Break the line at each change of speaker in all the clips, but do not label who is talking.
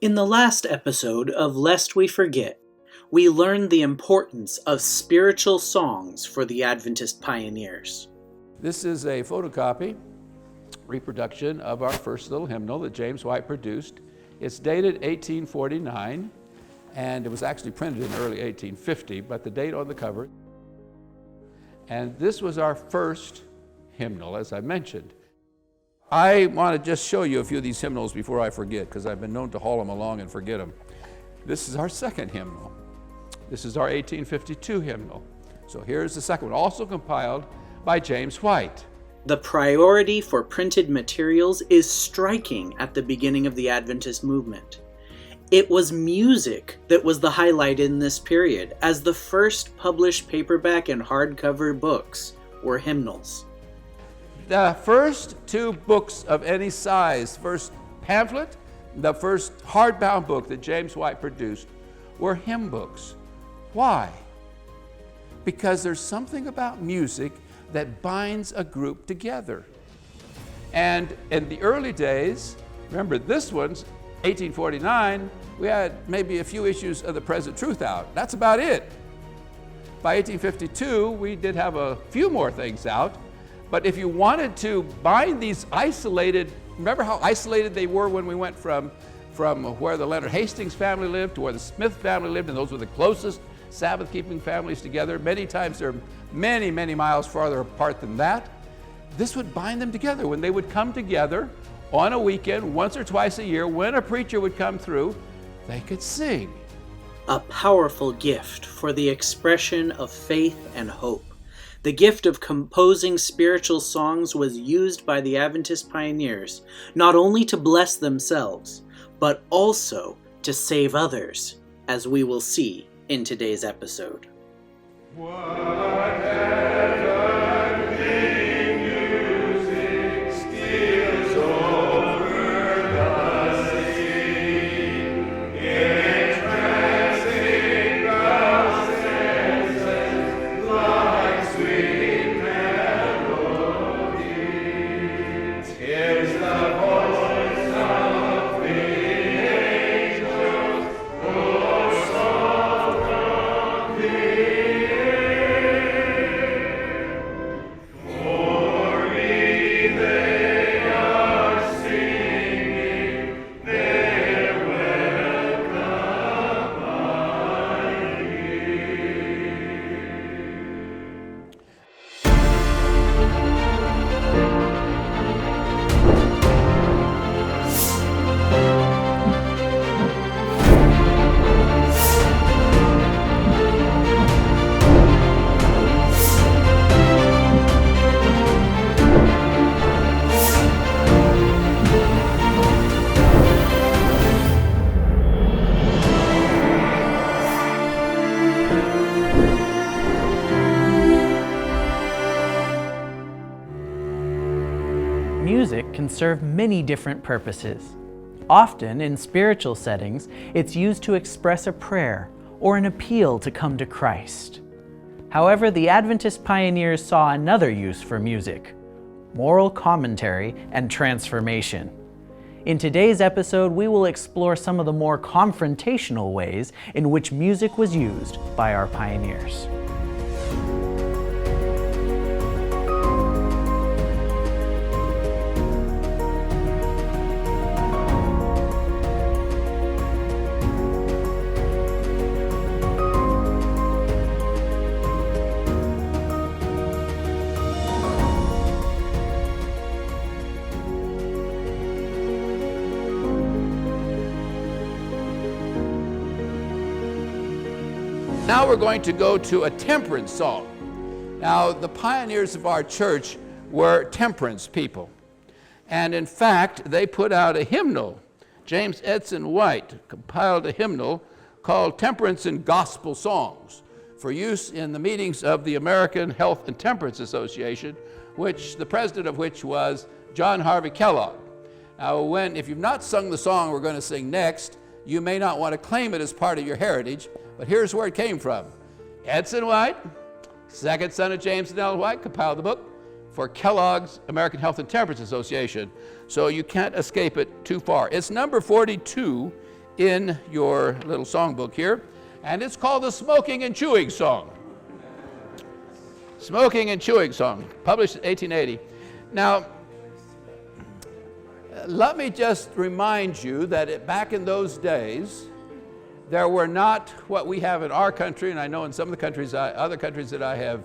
In the last episode of Lest We Forget, we learned the importance of spiritual songs for the Adventist pioneers.
This is a photocopy, reproduction of our first little hymnal that James White produced. It's dated 1849, and it was actually printed in early 1850, but the date on the cover. And this was our first hymnal, as I mentioned. I want to just show you a few of these hymnals before I forget, because I've been known to haul them along and forget them. This is our second hymnal. This is our 1852 hymnal. So here's the second one, also compiled by James White.
The priority for printed materials is striking at the beginning of the Adventist movement. It was music that was the highlight in this period, as the first published paperback and hardcover books were hymnals.
The first two books of any size, first pamphlet, the first hardbound book that James White produced, were hymn books. Why? Because there's something about music that binds a group together. And in the early days, remember this one's 1849, we had maybe a few issues of the Present Truth out. That's about it. By 1852, we did have a few more things out. But if you wanted to bind these isolated, remember how isolated they were when we went from where the Leonard Hastings family lived to where the Smith family lived, and those were the closest Sabbath-keeping families together. Many times they're many, many miles farther apart than that. This would bind them together when they would come together on a weekend, once or twice a year, when a preacher would come through, they could sing.
A powerful gift for the expression of faith and hope. The gift of composing spiritual songs was used by the Adventist pioneers not only to bless themselves, but also to save others, as we will see in today's episode.
Music can serve many different purposes. Often, in spiritual settings, it's used to express a prayer or an appeal to come to Christ. However, the Adventist pioneers saw another use for music: moral commentary and transformation. In today's episode, we will explore some of the more confrontational ways in which music was used by our pioneers.
Now we're going to go to a temperance song. Now, the pioneers of our church were temperance people. And in fact, they put out a hymnal. James Edson White compiled a hymnal called Temperance and Gospel Songs for use in the meetings of the American Health and Temperance Association, which the president of which was John Harvey Kellogg. Now, if you've not sung the song we're going to sing next, you may not want to claim it as part of your heritage, but here's where it came from. Edson White, second son of James and Ellen White, compiled the book for Kellogg's American Health and Temperance Association. So you can't escape it too far. It's number 42 in your little songbook here, and it's called the Smoking and Chewing Song. Smoking and Chewing Song, published in 1880. Now, let me just remind you that back in those days, there were not what we have in our country, and I know in some of the countries, other countries that I have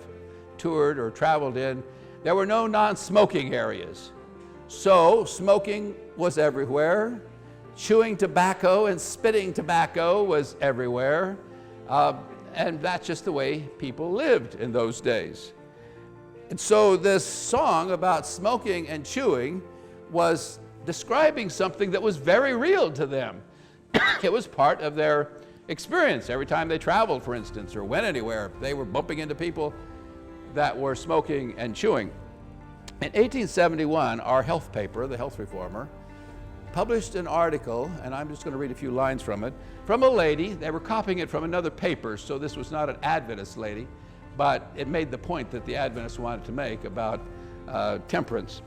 toured or traveled in, there were no non-smoking areas. So smoking was everywhere. Chewing tobacco and spitting tobacco was everywhere. And that's just the way people lived in those days. And so this song about smoking and chewing was describing something that was very real to them. It was part of their experience. Every time they traveled, for instance, or went anywhere, they were bumping into people that were smoking and chewing. In 1871, our health paper, the Health Reformer, published an article, and I'm just going to read a few lines from it, from a lady. They were copying it from another paper, so this was not an Adventist lady, but it made the point that the Adventists wanted to make about temperance.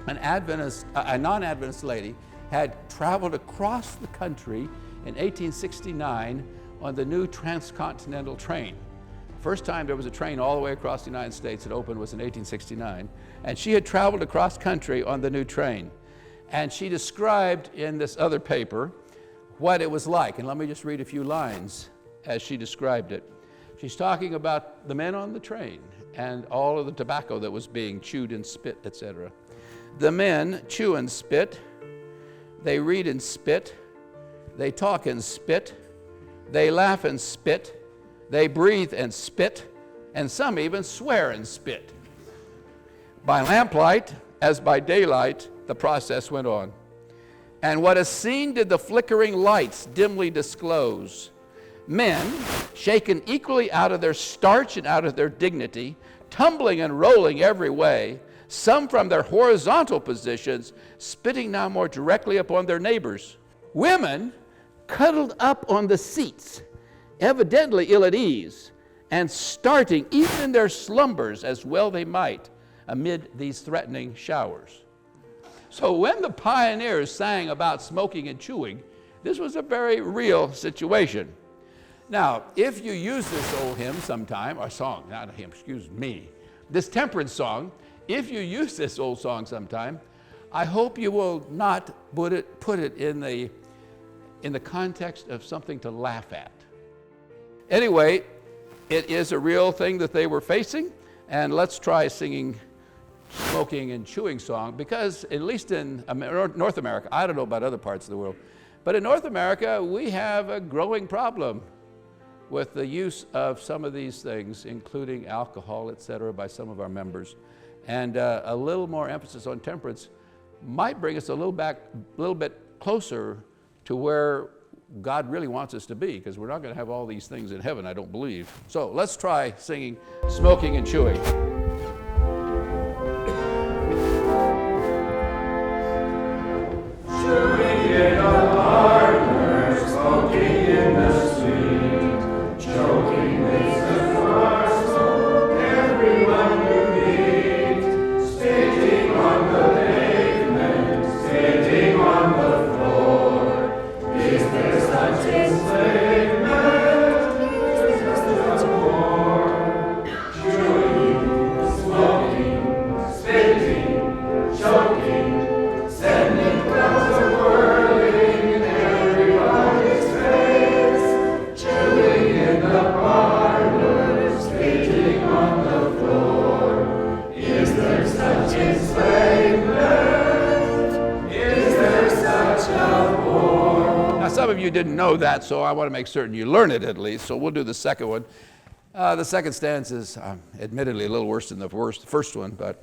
A non-Adventist lady had traveled across the country in 1869 on the new transcontinental train. First time there was a train all the way across the United States that opened was in 1869, and she had traveled across country on the new train. And she described in this other paper what it was like, and let me just read a few lines as she described it. She's talking about the men on the train and all of the tobacco that was being chewed and spit, etc. The men chew and spit, they read and spit, they talk and spit, they laugh and spit, they breathe and spit, and some even swear and spit. By lamplight, as by daylight, the process went on. And what a scene did the flickering lights dimly disclose. Men, shaken equally out of their starch and out of their dignity, tumbling and rolling every way, some from their horizontal positions, spitting now more directly upon their neighbors. Women cuddled up on the seats, evidently ill at ease, and starting even in their slumbers as well they might amid these threatening showers. So when the pioneers sang about smoking and chewing, this was a very real situation. Now, if you use this old hymn sometime, or song, not a hymn, excuse me, this temperance song, if you use this old song sometime, I hope you will not put it in the context of something to laugh at. Anyway, it is a real thing that they were facing, and let's try singing smoking and chewing song, because at least in North America, I don't know about other parts of the world, but in North America, we have a growing problem with the use of some of these things, including alcohol, etc., by some of our members. And a little more emphasis on temperance might bring us a little bit closer to where God really wants us to be, because we're not going to have all these things in heaven, I don't believe. So let's try singing smoking and chewing.
Chewing in a parlor, smoking in the street, choking with cigar smoke everyone you meet, spitting on the pavement, spitting on the floor. Is there such enslavement? Is there more? Chewing, smoking, spitting, choking, sending clouds of whirling in everybody's face, chewing in the parlor, spitting on the floor. Is there such enslavement? Is there such a war?
Now, some of you didn't know that, so I want to make certain you learn it at least, so we'll do the second one. The second stanza is admittedly a little worse than the first one, but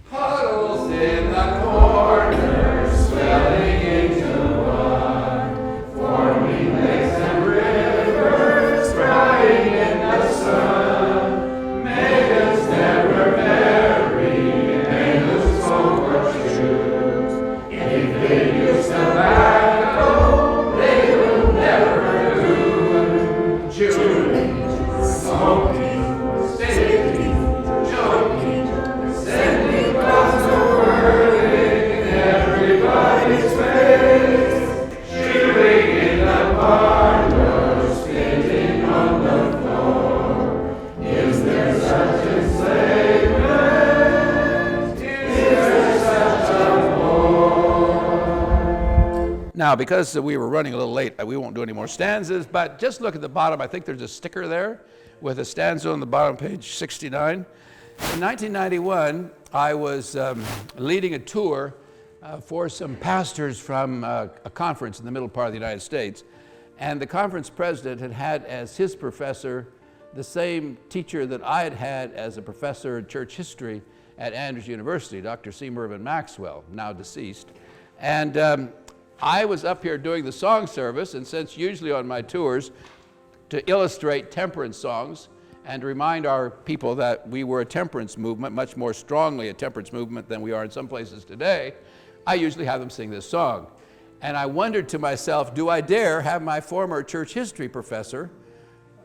puddles in the corner, swelling into one, forming lakes and rivers, drying in the sun. Maidens never marry, and who smoke or chew. If they use tobacco, they will never do. Chewing, smoking, spitting, choking, sending clouds of whirling in everybody's face. Now, because we were running a little late, we won't do any more stanzas, but just look at the bottom. I think there's a sticker there with a stanza on the bottom, page 69. In 1991, I was leading a tour for some pastors from a conference in the middle part of the United States. And the conference president had had as his professor the same teacher that I had had as a professor in church history at Andrews University, Dr. C. Mervyn Maxwell, now deceased. And I was up here doing the song service, and since usually on my tours to illustrate temperance songs and to remind our people that we were a temperance movement, much more strongly a temperance movement than we are in some places today, I usually have them sing this song. And I wondered to myself, do I dare have my former church history professor,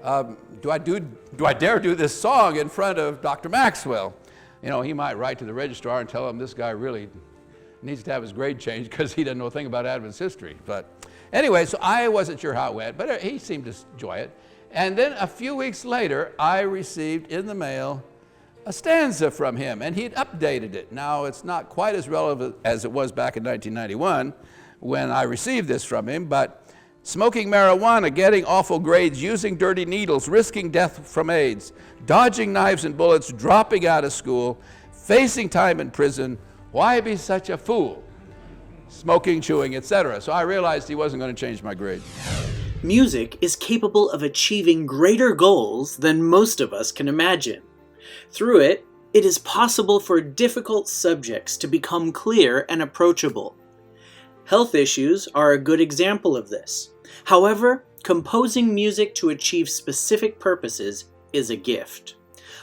do I dare do this song in front of Dr. Maxwell? You know, he might write to the registrar and tell him this guy really needs to have his grade changed because he doesn't know a thing about Adventist history. But anyway, so I wasn't sure how it went, but he seemed to enjoy it. And then a few weeks later, I received in the mail a stanza from him, and he'd updated it. Now, it's not quite as relevant as it was back in 1991 when I received this from him, but smoking marijuana, getting awful grades, using dirty needles, risking death from AIDS, dodging knives and bullets, dropping out of school, facing time in prison, why be such a fool? Smoking, chewing, etc. So I realized he wasn't going to change my grade.
Music is capable of achieving greater goals than most of us can imagine. Through it, it is possible for difficult subjects to become clear and approachable. Health issues are a good example of this. However, composing music to achieve specific purposes is a gift.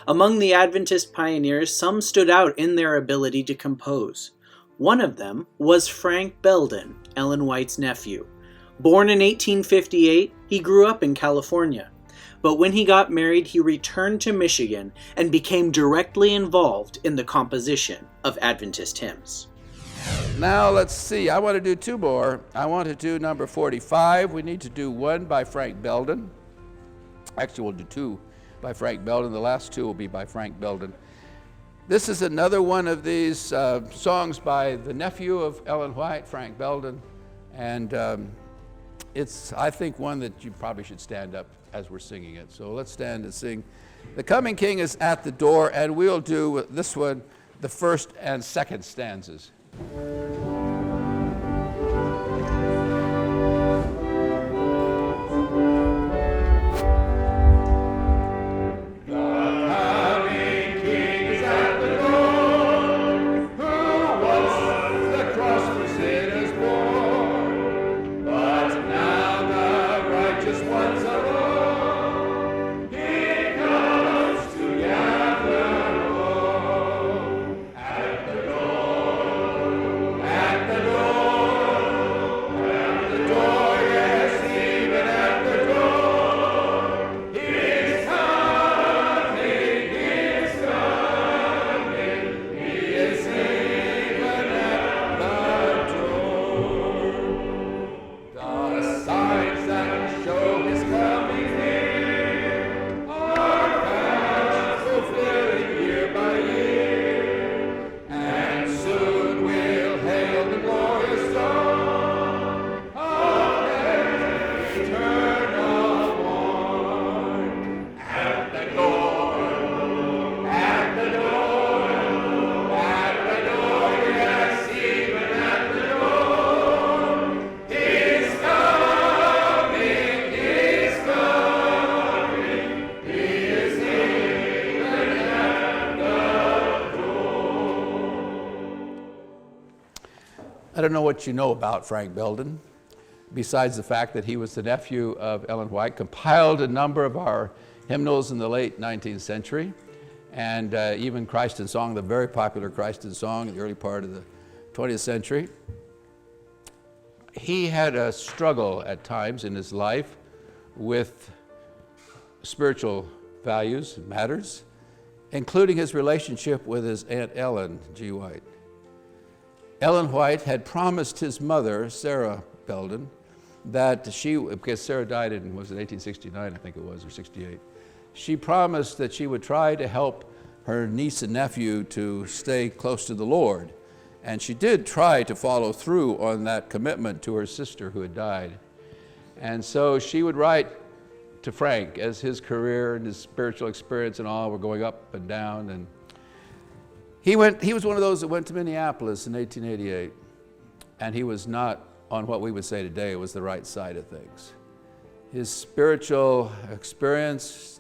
Among the Adventist pioneers, some stood out in their ability to compose. One of them was Frank Belden, Ellen White's nephew. Born in 1858, he grew up in California. But when he got married, he returned to Michigan and became directly involved in the composition of Adventist hymns.
Now let's see, I want to do two more. I want to do number 45. We need to do one by Frank Belden. Actually, we'll do two by Frank Belden. The last two will be by Frank Belden. This is another one of these songs by the nephew of Ellen White, Frank Belden. And it's, I think, one that you probably should stand up as we're singing it. So let's stand and sing. The Coming King is at the door, and we'll do this one, the first and second stanzas. I don't know what you know about Frank Belden, besides the fact that he was the nephew of Ellen White, compiled a number of our hymnals in the late 19th century, and even Christ in Song, the very popular Christ in Song in the early part of the 20th century. He had a struggle at times in his life with spiritual values and matters, including his relationship with his Aunt Ellen G. White. Ellen White had promised his mother, Sarah Belden, that she, because Sarah died in, was it 1869, I think it was, or 68, she promised that she would try to help her niece and nephew to stay close to the Lord. And she did try to follow through on that commitment to her sister who had died. And so she would write to Frank as his career and his spiritual experience and all were going up and down. And he was one of those that went to Minneapolis in 1888. And he was not on what we would say today was the right side of things. His spiritual experience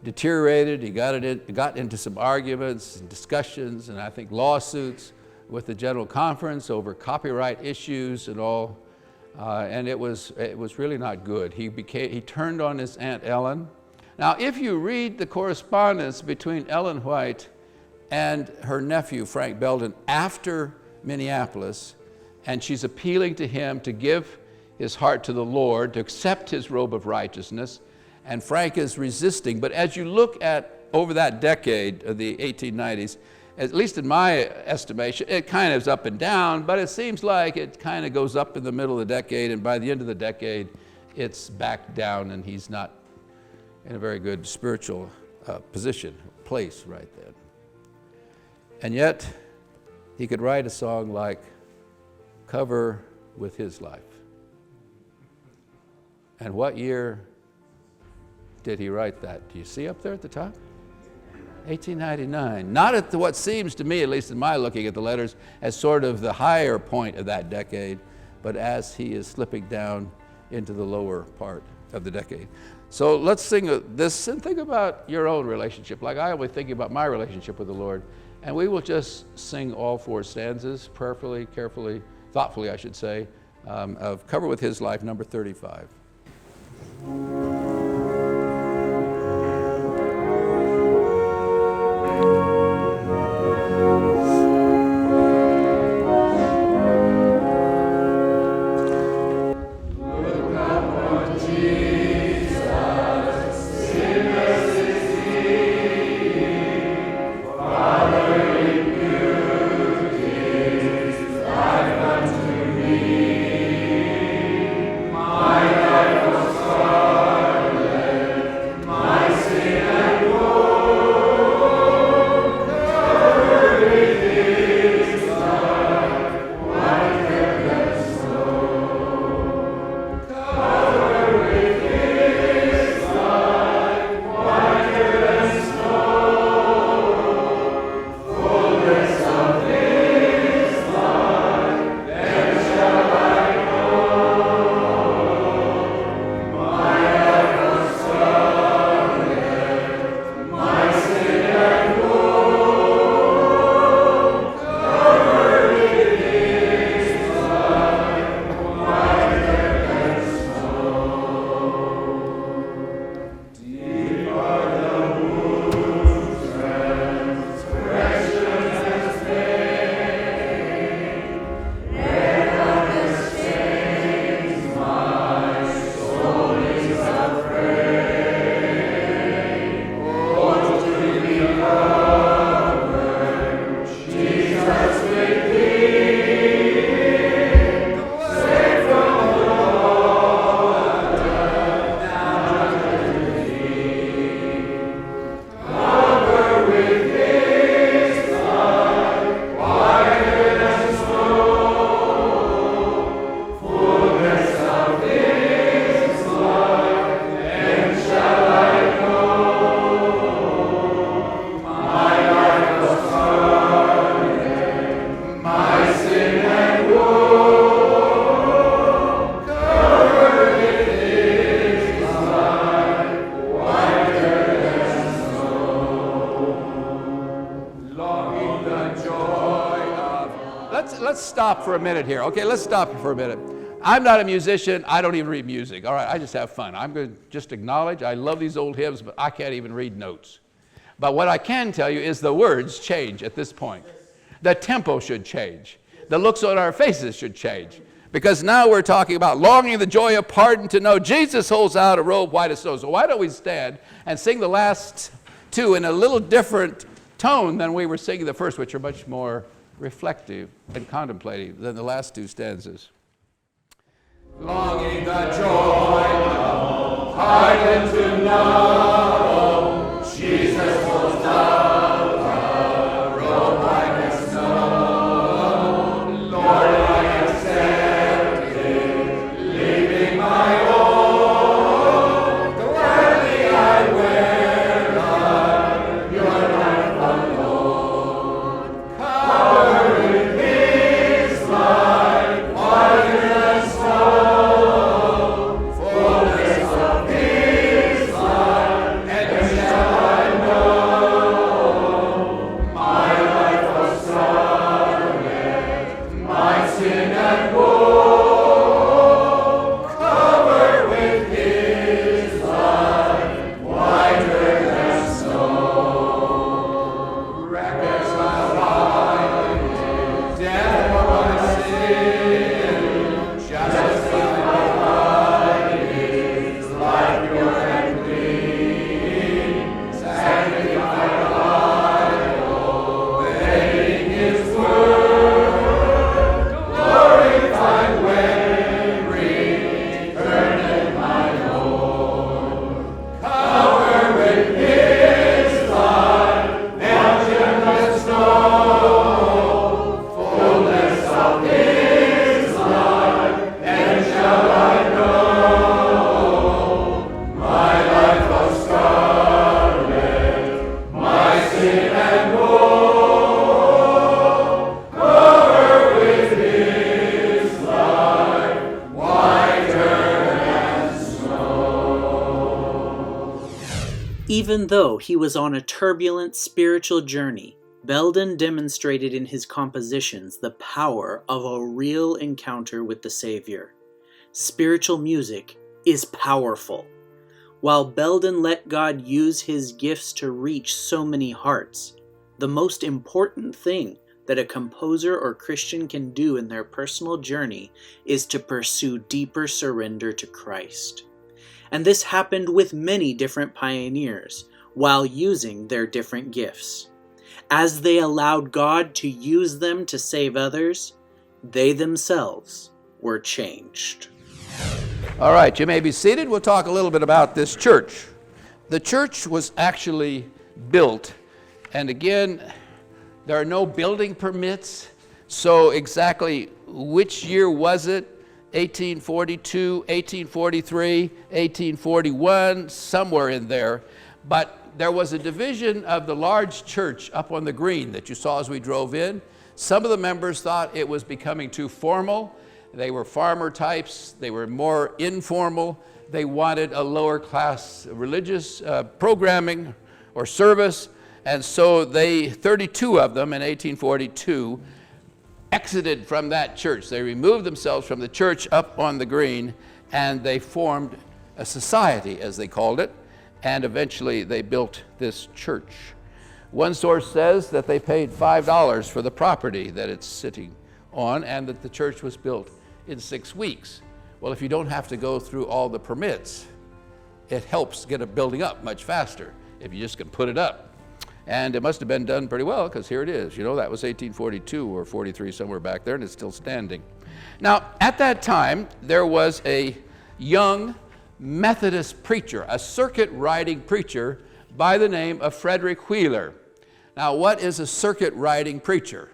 deteriorated. He got into some arguments and discussions and I think lawsuits with the General Conference over copyright issues and all. And it was really not good. He turned on his Aunt Ellen. Now, if you read the correspondence between Ellen White and her nephew, Frank Belden, after Minneapolis, and she's appealing to him to give his heart to the Lord, to accept his robe of righteousness, and Frank is resisting. But as you look at over that decade of the 1890s, at least in my estimation, it kind of is up and down, but it seems like it kind of goes up in the middle of the decade, and by the end of the decade, it's back down, and he's not in a very good spiritual place right then. And yet, he could write a song like Cover with His Life. And what year did he write that? Do you see up there at the top? 1899. Not at what seems to me, at least in my looking at the letters, as sort of the higher point of that decade, but as he is slipping down into the lower part of the decade. So let's sing this and think about your own relationship, like I always think about my relationship with the Lord. And we will just sing all four stanzas prayerfully, carefully, thoughtfully, I should say, of Cover with His Life, number 35. Let's stop for a minute here. Okay, let's stop for a minute. I'm not a musician. I don't even read music. All right, I just have fun. I'm going to just acknowledge I love these old hymns, but I can't even read notes. But what I can tell you is the words change at this point. The tempo should change. The looks on our faces should change. Because now we're talking about longing the joy of pardon to know Jesus holds out a robe white as snow. So why don't we stand and sing the last two in a little different tone than we were singing the first, which are much more reflective and contemplative than the last two stanzas.
Longing the joy of pardon to know, Jesus holds out a robe white as snow.
Even though he was on a turbulent spiritual journey, Belden demonstrated in his compositions the power of a real encounter with the Savior. Spiritual music is powerful. While Belden let God use his gifts to reach so many hearts, the most important thing that a composer or Christian can do in their personal journey is to pursue deeper surrender to Christ. And this happened with many different pioneers while using their different gifts. As they allowed God to use them to save others, they themselves were changed.
All right, you may be seated. We'll talk a little bit about this church. The church was actually built, and again, there are no building permits, so exactly which year was it? 1842, 1843, 1841, somewhere in there. But there was a division of the large church up on the green that you saw as we drove in. Some of the members thought it was becoming too formal. They were farmer types. They were more informal. They wanted a lower class religious programming or service. And so 32 of them in 1842, exited from that church. They removed themselves from the church up on the green, and they formed a society, as they called it, and eventually they built this church. One source says that they paid $5 for the property that it's sitting on, and that the church was built in 6 weeks. Well, if you don't have to go through all the permits, it helps get a building up much faster if you just can put it up. And it must have been done pretty well, because here it is. You know, that was 1842 or 43, somewhere back there, and it's still standing. Now, at that time, there was a young Methodist preacher, a circuit riding preacher by the name of Frederick Wheeler. Now, what is a circuit riding preacher?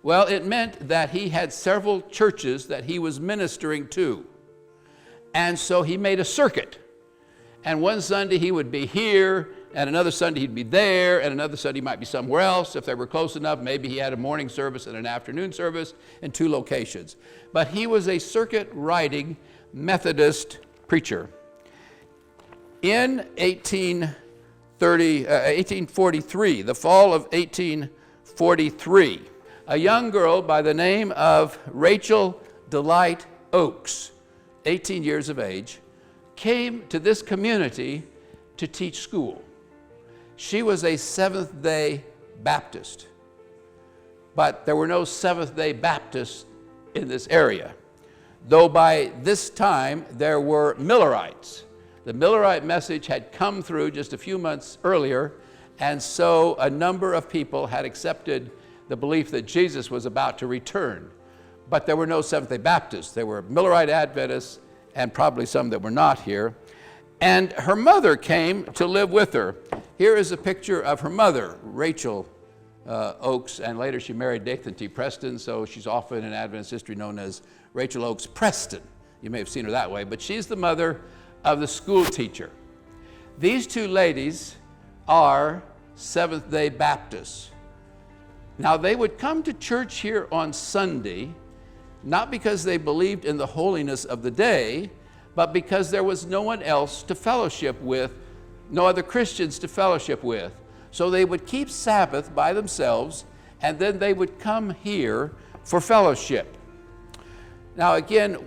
Well, it meant that he had several churches that he was ministering to. And so he made a circuit. And one Sunday he would be here, and another Sunday he'd be there, and another Sunday he might be somewhere else. If they were close enough, maybe he had a morning service and an afternoon service in 2 locations. But he was a circuit riding Methodist preacher. In 1843, the fall of 1843, a young girl by the name of Rachel Delight Oakes, 18 years of age, came to this community to teach school. She was a Seventh-day Baptist, but there were no Seventh-day Baptists in this area, though by this time there were Millerites. The Millerite message had come through just a few months earlier, and so a number of people had accepted the belief that Jesus was about to return. But there were no Seventh-day Baptists. There were Millerite Adventists and probably some that were not here. And her mother came to live with her. Here is a picture of her mother, Rachel Oakes, and later she married Nathan T. Preston, so she's often in Adventist history known as Rachel Oakes Preston. You may have seen her that way, but she's the mother of the school teacher. These two ladies are Seventh-day Baptists. Now, they would come to church here on Sunday, not because they believed in the holiness of the day, but because there was no one else to fellowship with, no other Christians to fellowship with. So they would keep Sabbath by themselves, and then they would come here for fellowship. Now again,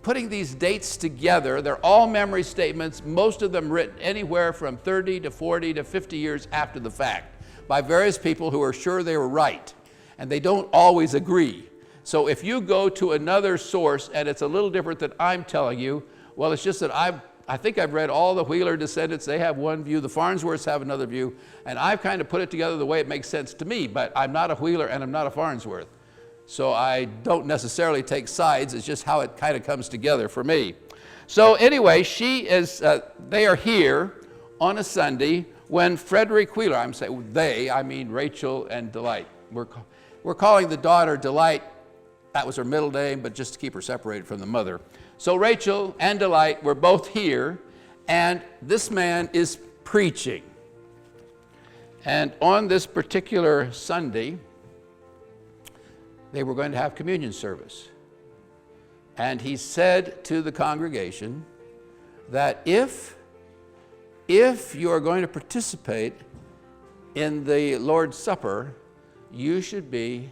putting these dates together, they're all memory statements, most of them written anywhere from 30 to 40 to 50 years after the fact by various people who are sure they were right, and they don't always agree. So if you go to another source and it's a little different than I'm telling you, well, it's just that I think I've read all the Wheeler descendants. They have one view. The Farnsworths have another view. And I've kind of put it together the way it makes sense to me. But I'm not a Wheeler and I'm not a Farnsworth. So I don't necessarily take sides. It's just how it kind of comes together for me. So anyway, they are here on a Sunday when Frederick Wheeler, I'm saying they, I mean Rachel and Delight. We're calling the daughter Delight. That was her middle name, but just to keep her separated from the mother. So Rachel and Delight were both here, and this man is preaching. And on this particular Sunday, they were going to have communion service. And he said to the congregation that if if you are going to participate in the Lord's Supper, you should be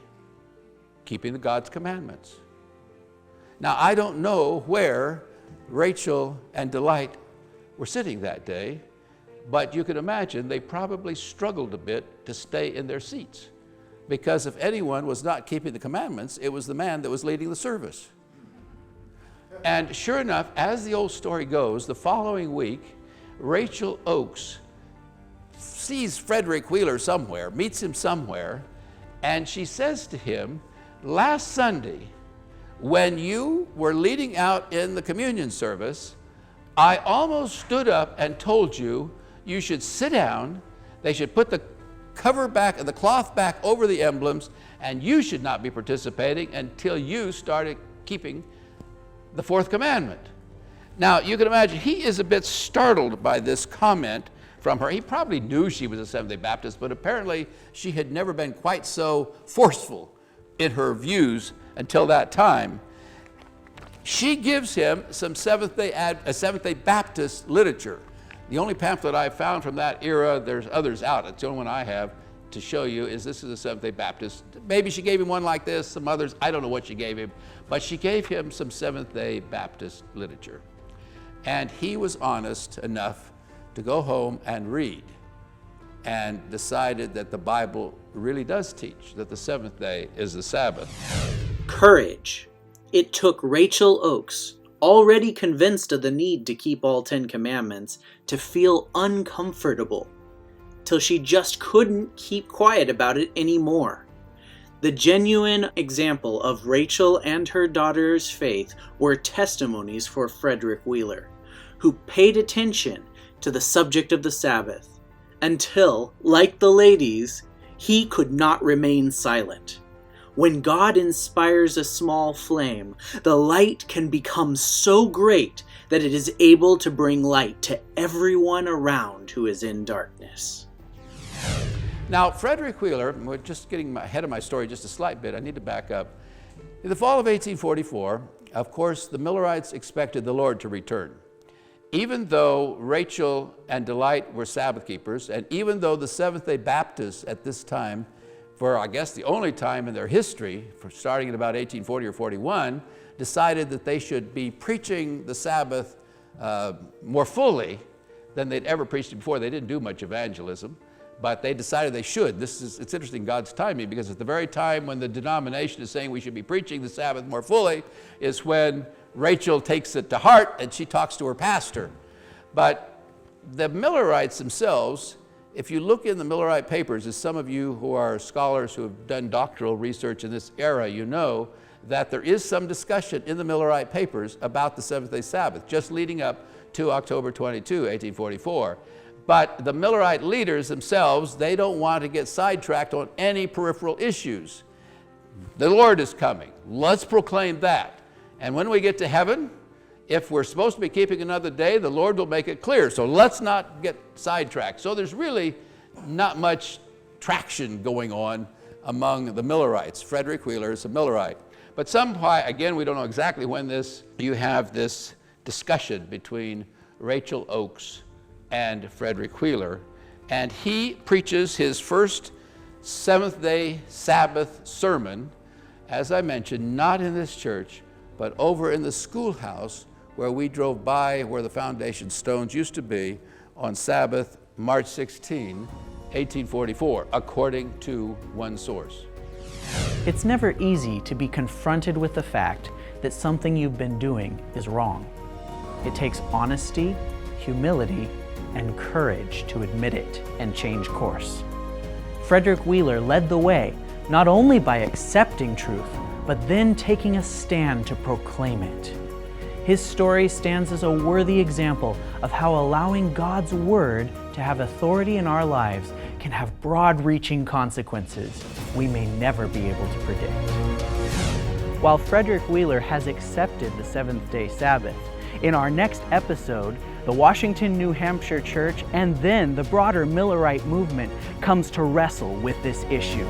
keeping God's commandments. Now, I don't know where Rachel and Delight were sitting that day, but you can imagine they probably struggled a bit to stay in their seats, because if anyone was not keeping the commandments, it was the man that was leading the service. And sure enough, as the old story goes, the following week, Rachel Oakes sees Frederick Wheeler somewhere, meets him somewhere, and she says to him, last Sunday, when you were leading out in the communion service, I almost stood up and told you you should sit down, they should put the cover back and the cloth back over the emblems, and you should not be participating until you started keeping the fourth commandment. Now, you can imagine he is a bit startled by this comment from her. He probably knew she was a Seventh-day Baptist, but apparently she had never been quite so forceful in her views until that time. She gives him some Seventh-day Baptist literature. The only pamphlet I found from that era, there's others out, it's the only one I have to show you, is this is a Seventh-day Baptist. Maybe she gave him one like this, some others, I don't know what she gave him, but she gave him some Seventh-day Baptist literature. And he was honest enough to go home and read, and decided that the Bible really does teach that the seventh day is the Sabbath.
Courage. It took Rachel Oakes, already convinced of the need to keep all 10 commandments, to feel uncomfortable, till she just couldn't keep quiet about it anymore. The genuine example of Rachel and her daughter's faith were testimonies for Frederick Wheeler, who paid attention to the subject of the Sabbath, until, like the ladies, he could not remain silent. When God inspires a small flame, the light can become so great that it is able to bring light to everyone around who is in darkness.
Now, Frederick Wheeler, we're just getting ahead of my story just a slight bit, I need to back up. In the fall of 1844, of course, the Millerites expected the Lord to return. Even though Rachel and Delight were Sabbath keepers, and even though the Seventh-day Baptists at this time, for I guess the only time in their history, for starting at about 1840 or 41, decided that they should be preaching the Sabbath more fully than they'd ever preached it before. They didn't do much evangelism, but they decided they should. It's interesting, God's timing, because at the very time when the denomination is saying we should be preaching the Sabbath more fully is when Rachel takes it to heart and she talks to her pastor. But the Millerites themselves, if you look in the Millerite papers, as some of you who are scholars who have done doctoral research in this era, you know that there is some discussion in the Millerite papers about the Seventh-day Sabbath, just leading up to October 22, 1844. But the Millerite leaders themselves, they don't want to get sidetracked on any peripheral issues. The Lord is coming. Let's proclaim that. And when we get to heaven, if we're supposed to be keeping another day, the Lord will make it clear. So let's not get sidetracked. So there's really not much traction going on among the Millerites. Frederick Wheeler is a Millerite. But somehow, again, we don't know exactly when you have this discussion between Rachel Oakes and Frederick Wheeler. And he preaches his first Seventh-day Sabbath sermon, as I mentioned, not in this church, but over in the schoolhouse where we drove by where the foundation stones used to be on Sabbath, March 16, 1844, according to one source.
It's never easy to be confronted with the fact that something you've been doing is wrong. It takes honesty, humility, and courage to admit it and change course. Frederick Wheeler led the way, not only by accepting truth, but then taking a stand to proclaim it. His story stands as a worthy example of how allowing God's Word to have authority in our lives can have broad-reaching consequences we may never be able to predict. While Frederick Wheeler has accepted the Seventh-day Sabbath, in our next episode, the Washington, New Hampshire Church and then the broader Millerite movement comes to wrestle with this issue.